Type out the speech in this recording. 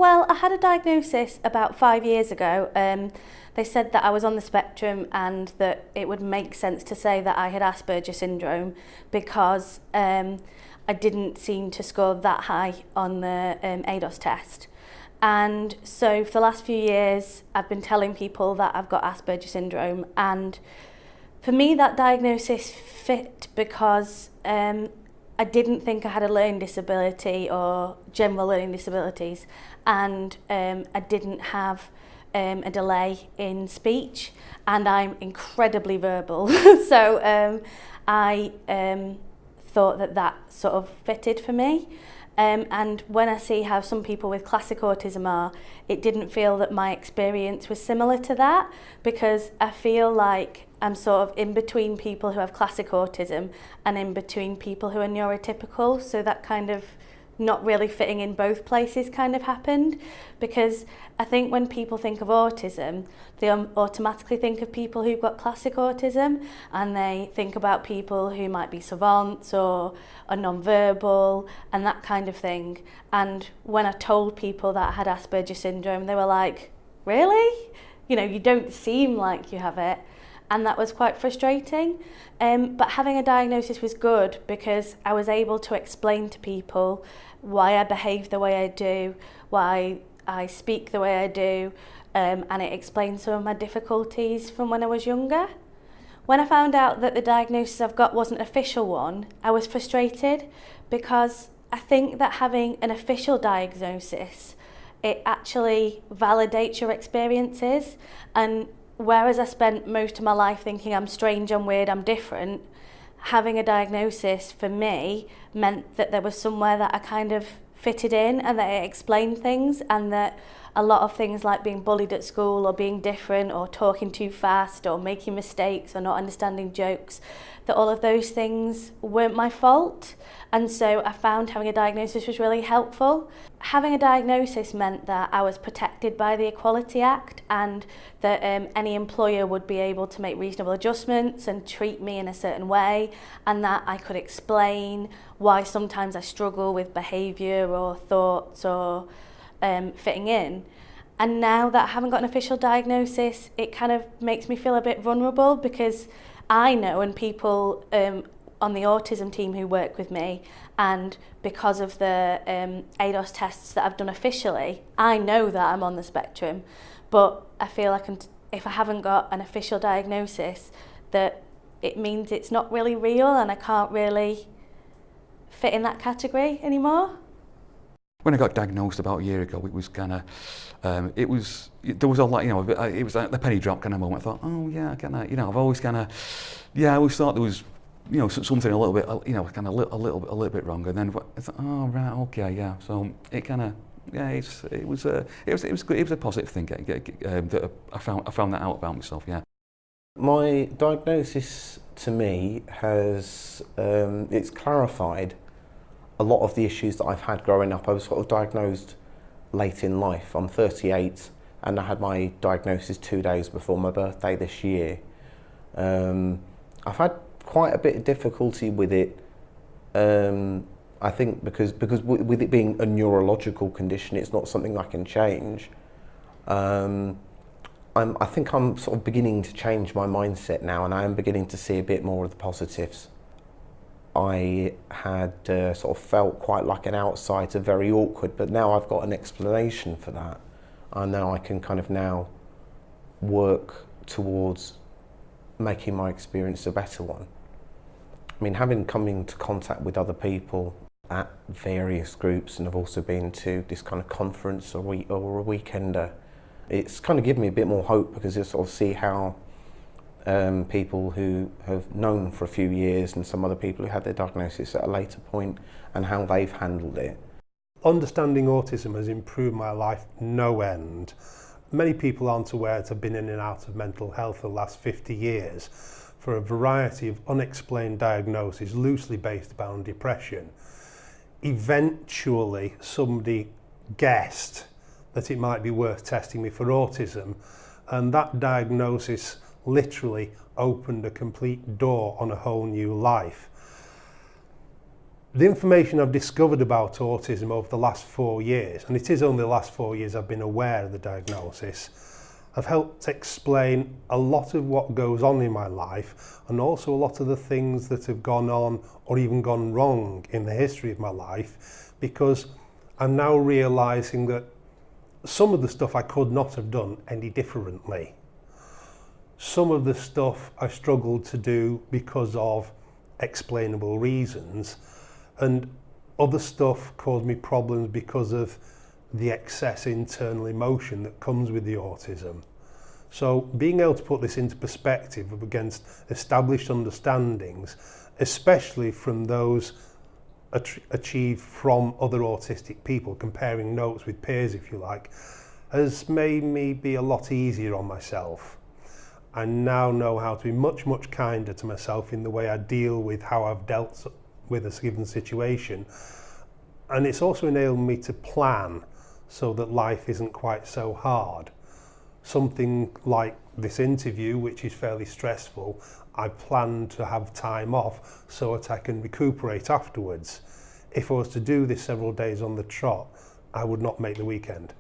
Well, I had a diagnosis about 5 years ago. They said that I was on the spectrum and that it would make sense to say that I had Asperger's syndrome because I didn't seem to score that high on the ADOS test. And so for the last few years, I've been telling people that I've got Asperger's syndrome. And for me, that diagnosis fit because I didn't think I had a learning disability or general learning disabilities, and I didn't have a delay in speech, and I'm incredibly verbal. So I thought that that sort of fitted for me. And when I see how some people with classic autism are, it didn't feel that my experience was similar to that, because I feel like I'm sort of in between people who have classic autism and in between people who are neurotypical. So that kind of not really fitting in both places kind of happened, because I think when people think of autism, they automatically think of people who've got classic autism, and they think about people who might be savants or are non-verbal and that kind of thing. And when I told people that I had Asperger's syndrome, they were like, really? You know, you don't seem like you have it. And that was quite frustrating. But having a diagnosis was good because I was able to explain to people why I behave the way I do, why I speak the way I do, and it explained some of my difficulties from when I was younger. When I found out that the diagnosis I've got wasn't an official one, I was frustrated because I think that having an official diagnosis, it actually validates your experiences. And whereas I spent most of my life thinking I'm strange, I'm weird, I'm different, having a diagnosis for me meant that there was somewhere that I kind of fitted in and that it explained things, and that a lot of things like being bullied at school or being different or talking too fast or making mistakes or not understanding jokes, that all of those things weren't my fault. And so I found having a diagnosis was really helpful. Having a diagnosis meant that I was protected by the Equality Act, and that any employer would be able to make reasonable adjustments and treat me in a certain way, and that I could explain why sometimes I struggle with behaviour or thoughts or fitting in. And now that I haven't got an official diagnosis, it kind of makes me feel a bit vulnerable, because I know, and people on the autism team who work with me, and because of the ADOS tests that I've done officially, I know that I'm on the spectrum. But I feel like if I haven't got an official diagnosis, that it means it's not really real and I can't really fit in that category anymore. When I got diagnosed about a year ago, it was kind of, there was a lot, it was like the penny drop kind of moment. I thought, oh yeah, I've always kind of, I always thought there was, something a little bit, kind of a little bit wrong. And then I thought, oh right, okay, yeah. So it kind of, it was good. It was a positive thing that I found that out about myself. Yeah. My diagnosis to me has, it's clarified a lot of the issues that I've had growing up. I was sort of diagnosed late in life. I'm 38 and I had my diagnosis 2 days before my birthday this year. I've had quite a bit of difficulty with it, I think because with it being a neurological condition, it's not something I can change. I think I'm sort of beginning to change my mindset now, and I am beginning to see a bit more of the positives. I had sort of felt quite like an outsider, very awkward, but now I've got an explanation for that. And now I can kind of now work towards making my experience a better one. I mean, having come into contact with other people at various groups, and I've also been to this kind of conference or a weekender, it's kind of given me a bit more hope, because I sort of see how people who have known for a few years and some other people who had their diagnosis at a later point and how they've handled it. Understanding autism has improved my life no end. Many people aren't aware that I've been in and out of mental health for the last 50 years for a variety of unexplained diagnoses loosely based upon depression. Eventually somebody guessed that it might be worth testing me for autism, and that diagnosis literally opened a complete door on a whole new life. The information I've discovered about autism over the last 4 years, and it is only the last 4 years I've been aware of the diagnosis, have helped explain a lot of what goes on in my life, and also a lot of the things that have gone on or even gone wrong in the history of my life, because I'm now realising that some of the stuff I could not have done any differently. Some of the stuff I struggled to do because of explainable reasons, and other stuff caused me problems because of the excess internal emotion that comes with the autism. So being able to put this into perspective against established understandings, especially from those achieved from other autistic people, comparing notes with peers if you like, has made me be a lot easier on myself. I now know how to be much, much kinder to myself in the way I deal with how I've dealt with a given situation. And it's also enabled me to plan so that life isn't quite so hard. Something like this interview, which is fairly stressful, I plan to have time off so that I can recuperate afterwards. If I was to do this several days on the trot, I would not make the weekend.